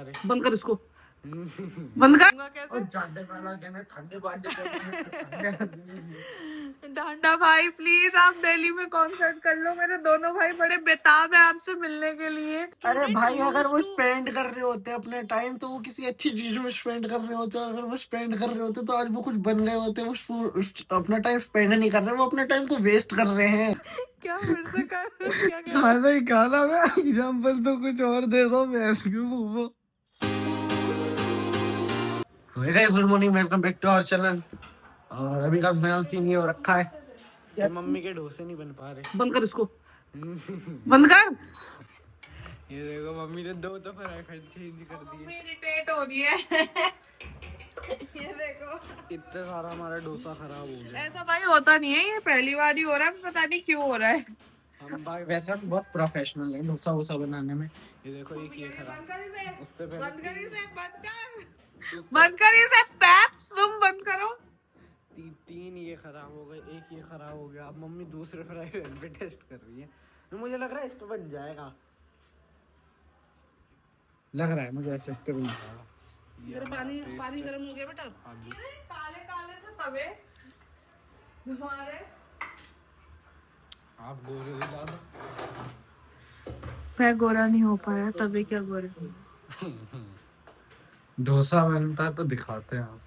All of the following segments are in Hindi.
पा रहे। बंद कर इसको। बंद कर। डांडा भाई प्लीज आप दिल्ली में कॉन्सर्ट कर लो, मेरे दोनों भाई बड़े बेताब है आपसे मिलने के लिए। अरे भाई अगर वो स्पेंड कर रहे होते अपने टाइम तो वो किसी अच्छी चीज में स्पेंड कर रहे होते, और अगर वो स्पेंड कर रहे होते तो आज वो कुछ बन गए होते। वो अपना टाइम स्पेंड नहीं कर रहे, वो अपने टाइम को वेस्ट कर रहे हैं। क्या फिर से कर क्या कर खाना ही खाना मैं एग्जाम्पल तो कुछ और दे दो, मैं ऐसे क्यों वो। Good morning, welcome back to our channel. और अभी का नया सीन ये हो रखा है कि मम्मी के डोसे नहीं बन पा रहे। बंद कर इसको। बंद कर। ये देखो मम्मी ने 2 तो फ्राई पैन चेंज कर दिए। इरिटेट हो रही है। ये देखो इतना सारा हमारा डोसा खराब हो गया। ऐसा भाई होता नहीं है, ये पहली बार ही हो रहा है, पता नहीं क्यों हो रहा है। हम भाई वैसे हम बहुत प्रोफेशनल हैं डोसा वोसा बनाने में। ये देखो एक ये खराब। उससे पहले बंद कर इसे, बंद कर इसे पैप्स, तुम बंद करो। तीन ये खराब हो गए, एक ये खराब हो गया। अब मम्मी दूसरे फ्राई पैन पे टेस्ट कर रही है। तो मुझे लग रहा है इस पे बन जाएगा, लग रहा है मुझे ऐसे इस पे बन जाएगा। मेरा पानी गर्म हो गया बेटा। काले काले से तवे तुम्हारे। आप गोरे हो ज्यादा। मैं गोरा नहीं हो पाया तभी क्या गोरे। डोसा बनता तो दिखाते हैं आप।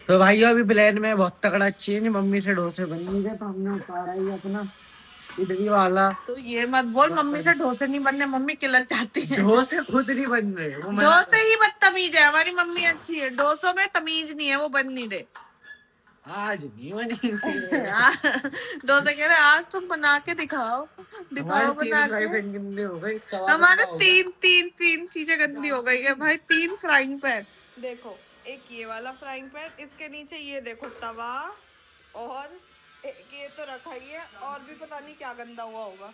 तो भाई अभी प्लान में बहुत तगड़ा चेंज, मम्मी से डोसे बन नहीं गए तो हमने उतारा ही अपना इडली वाला। तो ये मत बोल मम्मी से डोसे नहीं बनने, मम्मी किलत चाहती है। डोसे खुद नहीं बन रहे, डोसे ही बदतमीज है, हमारी मम्मी अच्छी है, डोसों में तमीज नहीं है, वो बन नहीं रहे। आज नहीं बनेंगे। डोसे कह रहे आज तुम बना के दिखाओ, दिखाओ बना के। गंदे हो गए, हमारे तीन चीजें गंदी हो गई है भाई। 3 फ्राइंग पैन देखो, एक ये वाला फ्राइंग पैन, इसके नीचे ये देखो तवा, और एक ये तो रखा ही है, और भी पता नहीं क्या गंदा हुआ होगा।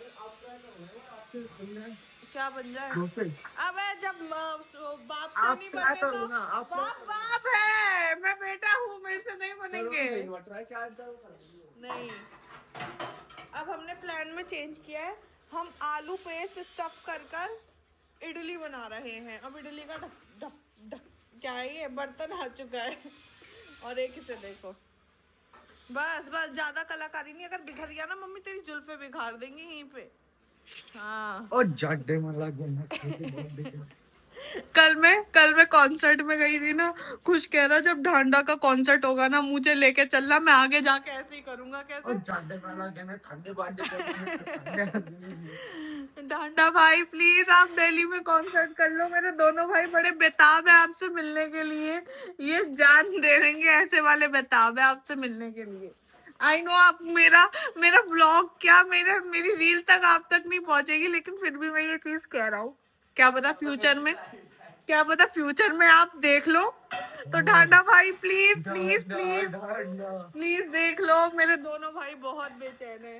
क्या बन जाए? अब जब बाप से नहीं बने तो बाप है, मैं बेटा हूँ, मेरे से नहीं बनेंगे। नहीं, अब हमने प्लान में चेंज किया है, हम आलू पेस्ट स्टफ कर इडली बना रहे हैं। अब इडली का ढक ढक ढक क्या है, ये बर्तन आ चुका है। और एक इसे देखो, बस ज्यादा कलाकारी नहीं, अगर बिखर गया ना मम्मी तेरी जुल्फे बिखार देंगी यहीं पे। हाँ। और जाडे में लग कल मैं कॉन्सर्ट में गई थी ना, कुछ कह रहा जब ढांडा का कॉन्सर्ट होगा ना मुझे लेके चलना, मैं आगे जाके ऐसे ही करूंगा। कैसे? और जाडे में लग ठंडे ढांडा भाई प्लीज आप दिल्ली में कॉन्सर्ट कर लो, मेरे दोनों भाई बड़े बेताब है आपसे मिलने के लिए। ये जान दे देंगे, ऐसे वाले बेताब है आपसे मिलने के लिए। आई नो आप मेरा ब्लॉग क्या मेरी रील तक आप तक नहीं पहुंचेगी, लेकिन फिर भी मैं ये चीज कह रहा हूँ, क्या पता फ्यूचर में आप देख लो। तो ढांडा भाई प्लीज देख लो, मेरे दोनों भाई बहुत बेचैन है।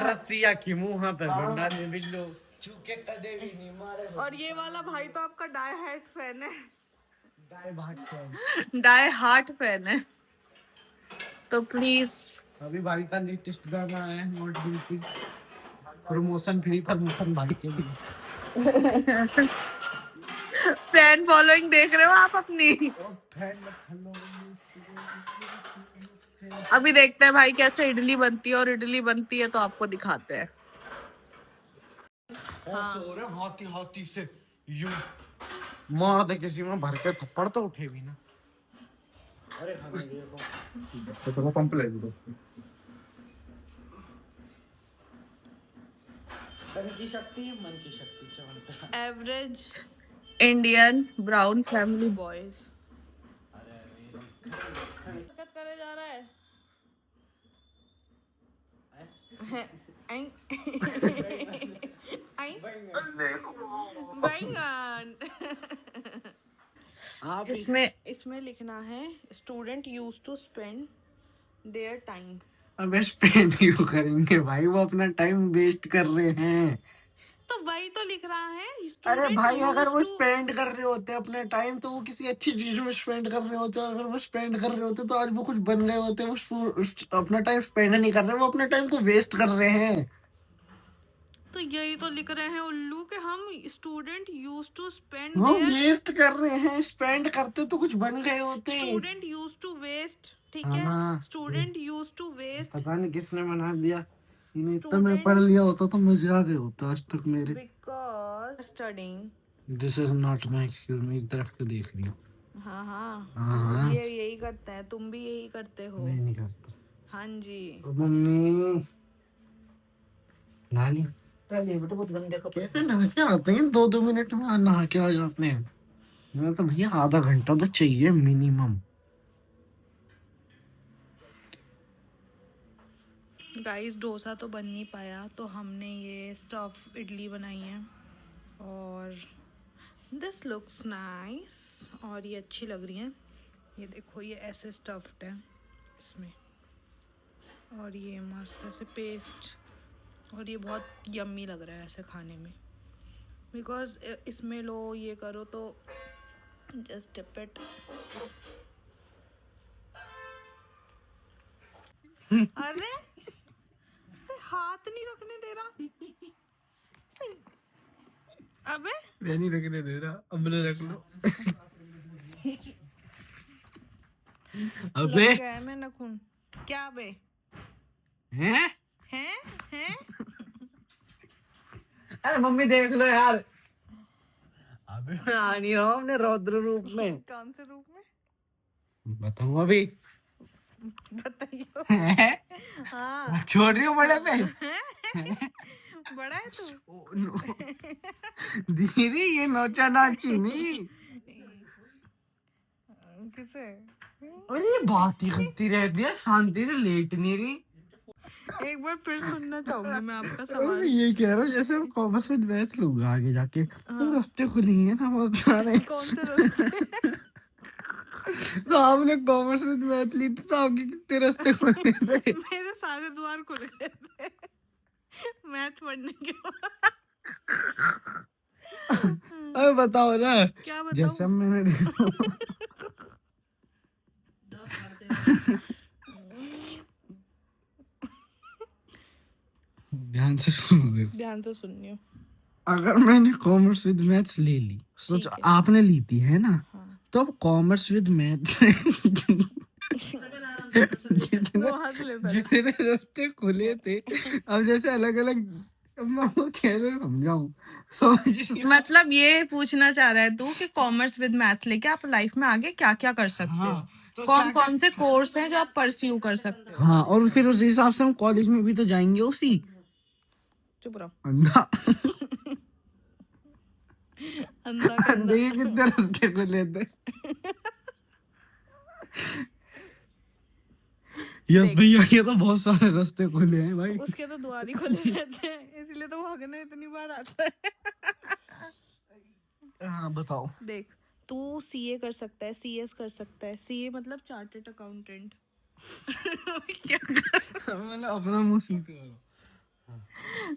रस्सिया की मुंह पे भंडा ने बिल्लो चूके कदे भी नहीं मारे। और ये वाला भाई तो आपका डाई हार्ट फैन है, डाई हार्ट फैन है। तो प्लीज अभी भाई का लेटेस्ट गाना है नॉट बिल्कुल प्रमोशन फ्री प्रमोशन भाई के लिए। फैन फॉलोइंग देख रहे हो आप अपनी? अभी देखते हैं भाई कैसे इडली बनती है, और इडली बनती है तो आपको दिखाते हैं। हाथी से यूं मार दे किसी में भर के थप्पड़ तो उठे भी ना। अरे खाना देखो तो पंप ले दो। तन की शक्ति मन की शक्ति चमन average Indian brown family boys. अरे हरकत करे जा रहा है। इसमें लिखना है student use to spend their time. अबे स्पेंड क्यों करेंगे भाई, वो अपना टाइम वेस्ट कर रहे हैं। तो वही तो लिख रहा है, अरे स्टूडेंट भाई अगर वो यूज्ड टू। स्पेंड कर रहे होते अपने टाइम तो वो किसी अच्छी चीज में स्पेंड कर रहे होते, और अगर वो स्पेंड कर रहे होते तो आज वो कुछ बन गए होते। अपना टाइम स्पेंड नहीं कर रहे, वो अपने टाइम को वेस्ट कर रहे हैं। तो यही तो लिख रहे हैं उल्लू के हम स्टूडेंट यूज्ड टू स्पेंड वो देयर। वेस्ट कर रहे हैं, स्पेंड करते तो कुछ बन गए होते। स्टूडेंट यूज्ड टू वेस्ट, ठीक है, हाँ स्टूडेंट यूज्ड टू वेस्ट पता नहीं किसने बना दिया, इन्हें इतना मैं Student- पढ़ लिया होता तो मजे आ गए होता आज तक मेरे। Because studying. This is not my excuse, मेरी तरफ क्यों देख रही हो? हाँ हाँ, हाँ ये यही करता है, तुम भी यही करते हो। मैं नहीं करता। हाँ जी। मम्मी नहा लिया? बहुत गंदे कपड़े कैसे नहा के आते हैं 2-2 मिनट में, नहा के आ जाते हैं। मैं तो भैया आधा घंटा तो चाहिए मिनिमम। गाइस डोसा तो बन नहीं पाया, तो हमने ये स्टफ इडली बनाई है और दिस लुक्स नाइस, और ये अच्छी लग रही है। ये देखो ये ऐसे स्टफ्ड है इसमें, और ये मस्त ऐसे पेस्ट, और ये बहुत यम्मी लग रहा है ऐसे खाने में, बिकॉज इसमें लो ये करो तो जस्ट डिप इट। अरे हाथ नहीं रखने दे रहा। अबे मैं नहीं रखने दे रहा, अब रख लो। अबे लग गया है मैं नखून। क्या बे? हैं? हैं? अरे मम्मी देख लो यार। अबे मैं आ नहीं रहा हूँ अपने रौद्र रूप में। कौन से रूप में? बताऊँ अभी? बताइयो। हैं? हाँ छोड़ रही हो बड़े पे? बड़ा है तू। ओ, नो। दीदी ये नोचा नाची नहीं। किसे? अरे ये बात ही करती रहती है, शांति से लेट नहीं रही। एक बार फिर सुनना चाहूंगी मैं आपका सवाल। ये कह रहा हूँ जैसे हम कॉमर्स में मैथ लूंगा आगे जाके तो रास्ते खुलेंगे ना बहुत सारे। कौन से रास्ते? तो आपने कॉमर्स में मैथ ली थी तो आपके कितने रास्ते खुले थे? मेरे सारे द्वार खुल गए थे मैथ पढ़ने के बाद। अरे बताओ ना। क्या बताऊं? जैसे मैंने ध्यान से सुनो, ध्यान से सुनियो। अगर मैंने कॉमर्स विद मैथ्स ले ली, सोच ठीक है। आपने ली थी है ना, हाँ। तो अब कॉमर्स विद मैथ्स वो हंस ले पहले। जितने रास्ते खुले थे, अब जैसे अलग अलग, अब मैं वो कैसे समझाऊं, समझ मतलब ये पूछना चाह रहा है तू कि कॉमर्स विद मैथ्स लेके आप लाइफ में आगे क्या क्या कर सकते हो? हाँ, तो कौन कौन से कोर्स हैं जो आप परस्यू कर सकते हो? हाँ, और फिर उस हिसाब से हम कॉलेज में भी तो जाएंगे उसी। चुप रहो। अंधा अंधा कंधा। अंधे के कितने रास्ते खुले थे। यस भैया ये तो बहुत सारे रास्ते खुले हैं भाई। उसके तो द्वार ही खुले रहते हैं, इसलिए तो भागने इतनी बार आता है। हाँ बताओ। देख तू सीए कर सकता है, सीएस कर सकता है। सीए मतलब चार्टर्ड अकाउंटेंट। मैंने अपना मुंह सीख रहा।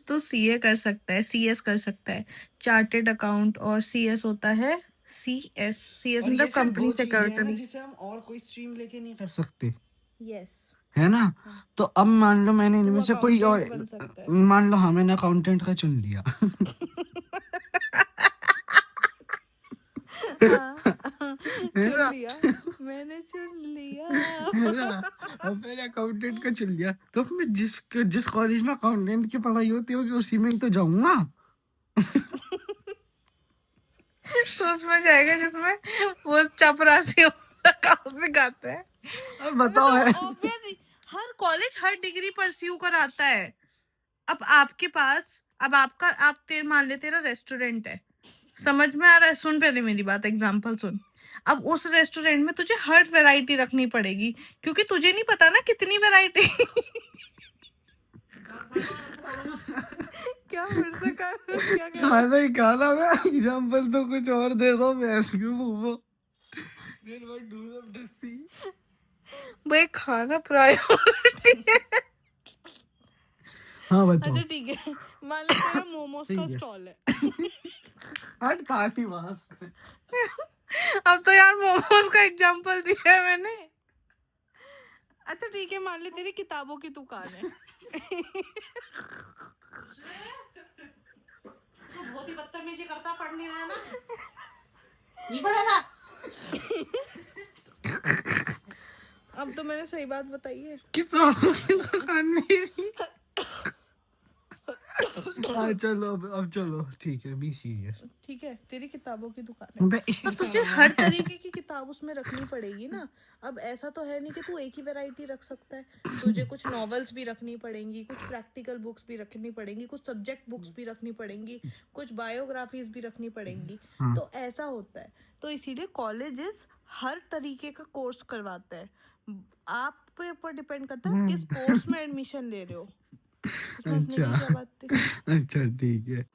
तो सीए कर सकता है, सीएस कर सकता है, चार्टर्ड अकाउंट, और सीएस होता है सीएस मतलब कंपनी सेक्रेटरी। जिसे हम और कोई स्ट्रीम लेके नहीं कर सकते, यस। है ना? तो अब मान लो मैंने इनमें से कोई और, accountant बन सकता है। मान लो हाँ मैंने अकाउंटेंट का चुन लिया। चुन लिया, मैंने चुन लिया। है ना? अब मैंने अकाउंटेंट का चुन लिया तो मैं जिस कॉलेज में अकाउंटेंट की पढ़ाई होती होगी उसी में ही तो जाऊंगा। तो उसमें जाएगा जिसमें वो चपरासी सिखाते हैं। अब बताओ है। Obviously, हर कॉलेज हर डिग्री परस्यू कराता है। अब आपके पास, अब आपका, आप मान ले तेरा रेस्टोरेंट है, समझ में आ रहा है? सुन पहले मेरी बात, एग्जांपल सुन। अब उस रेस्टोरेंट में तुझे हर वैरायटी रखनी पड़ेगी, क्योंकि तुझे नहीं पता ना कितनी वैरायटी। क्या फिर से क्या खाना ही खाना, मैं एग्जांपल तो कुछ और दे दो, मैं ऐसे क्यों घूमो। भाई खाना प्रायोरिटी है। हाँ बताओ। अच्छा ठीक है, मान लो तेरा मोमोज का ठीक है। स्टॉल है। हट काफी वहां से। अब तो यार मोमोज का एग्जांपल दिया है मैंने। अच्छा ठीक है, मान ले तेरी किताबों की दुकान है। तो बहुत ही बदतमीजी करता, पढ़ नहीं रहा ना, नहीं पढ़ेगा। अब तो मैंने सही बात बताई है। किताबों की दुकान मेरी। हाँ चलो अब चलो ठीक है, बी सीरियस। ठीक है, तेरी किताबों की दुकान है, मैं तो तुझे हर तरीके की किताब उसमें रखनी पड़ेगी ना। अब ऐसा तो है नहीं कि तू एक ही वैरायटी रख सकता है। तुझे कुछ नॉवेल्स भी रखनी पड़ेंगी, कुछ प्रैक्टिकल बुक्स भी रखनी पड़ेंगी, कुछ सब्जेक्ट बुक्स भी रखनी पड़ेंगी, कुछ बायोग्राफीज भी रखनी पड़ेंगी। तो ऐसा होता है, तो इसीलिए कॉलेजेस हर तरीके का कोर्स करवाते हैं। आप पे ऊपर डिपेंड करता है किस कोर्स में एडमिशन ले रहे हो। इसमें हंसने की क्या बात थी? अच्छा ठीक है।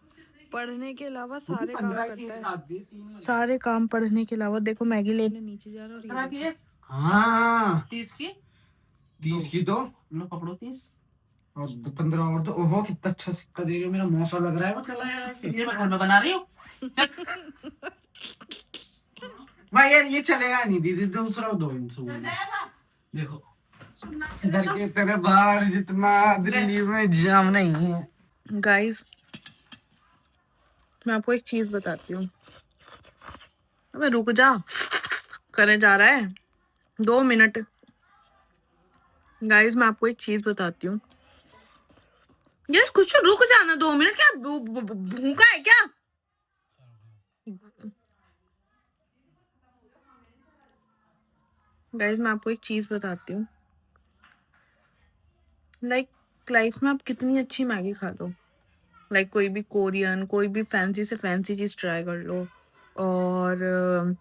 पढ़ने के अलावा सारे काम करता है, सारे काम पढ़ने के अलावा। देखो मैगी लेने नीचे जा रहा है और ये देखो। हाँ 30 की 30 की दो लो, पकड़ो 30। और 15 और दो। ओहो कितना अच्छा सिक्का देगा, मेरा मौसा लग रहा है वो चला यार ऐसे। ये मैं घर में बना रही हूँ। भाई यार ये चलेगा नहीं दीदी, दूसरा दो इनसे। देखो घर के तेरे बाहर जितना दिल्ली में जाम नहीं है। गाइस मैं आपको एक चीज बताती हूँ। अबे रुक जा, करने जा रहा है 2 मिनट। गाइस मैं आपको एक चीज बताती हूँ। यार कुछ रुक जाना 2 मिनट, क्या भूखा है क्या? गाइस मैं आपको एक चीज बताती हूँ। लाइक लाइफ में आप कितनी अच्छी मैगी खा लो, लाइक कोई भी कोरियन, कोई भी फैंसी से फैंसी चीज ट्राई कर लो। और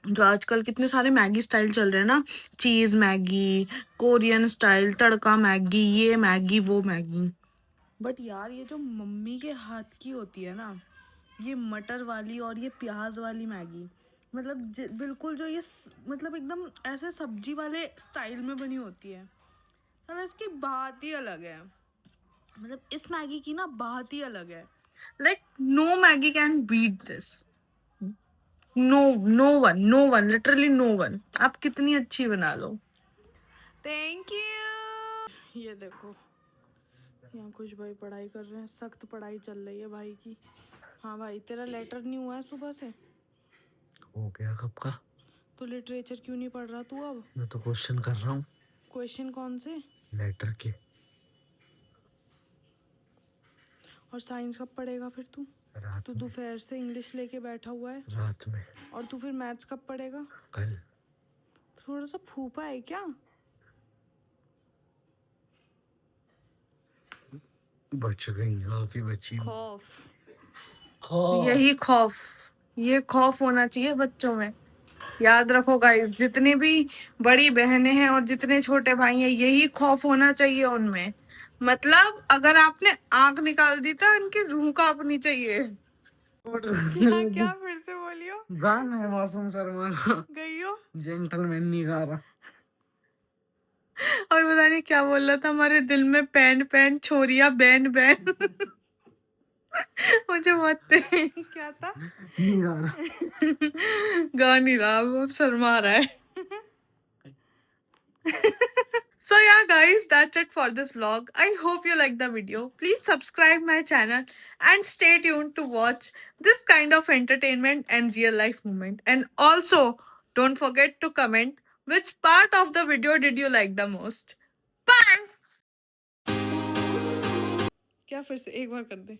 जो आजकल कितने सारे मैगी स्टाइल चल रहे हैं ना, चीज मैगी, कोरियन स्टाइल, तड़का मैगी, ये मैगी वो मैगी। बट यार ये जो मम्मी के हाथ की होती है ना, ये मटर वाली और ये प्याज वाली मैगी, मतलब बिल्कुल जो ये मतलब एकदम ऐसे सब्जी वाले स्टाइल में बनी होती है ना, इसकी बात ही अलग है। मतलब इस मैगी की ना बात ही अलग है। Like no Maggi can beat this. No one literally no one. आप कितनी अच्छी बना लो। Thank you. ये देखो यहाँ कुछ भाई पढ़ाई कर रहे हैं, सख्त पढ़ाई चल रही है भाई की। हाँ भाई तेरा लेटर नहीं हुआ है सुबह से? हो गया कब का? तो लिटरेचर क्यों नहीं पढ़ रहा तू अब? मैं तो क्वेश्चन कर रहा हूँ। क्वेश्चन कौन से? लेटर के। और साइंस कब पढ़ेगा फिर तू? तू दोपहर से इंग्लिश लेके बैठा हुआ है रात में। और तू फिर मैथ्स कब पढ़ेगा? कल। थोड़ा सा फूफा है क्या? बच गई, काफी बची। खौफ, खौफ। यही खौफ, ये खौफ होना चाहिए बच्चों में। याद रखो गाइस, जितनी भी बड़ी बहनें हैं और जितने छोटे भाई हैं, यही खौफ होना चाहिए उनमें। मतलब अगर आपने आंख निकाल दी तो इनकी रूह कांपनी चाहिए। क्या फिर से बोलियो? गाना है मासूम शर्मा का, गई हो जेंटलमैन नहीं गा रहा। और पता नहीं क्या बोल रहा था, हमारे दिल में पैन पैन छोरिया बैन बैन। मुझे बहुत क्या था, नहीं गा रहा। गा नहीं रहा, वो शर्मा रहा है। So yeah guys, that's it for this vlog. I hope you like the video. Please subscribe my channel and stay tuned to watch this kind of entertainment and real life moment. And also don't forget to comment which part of the video did you like the most. Bye. क्या फिर से एक बार कर दे।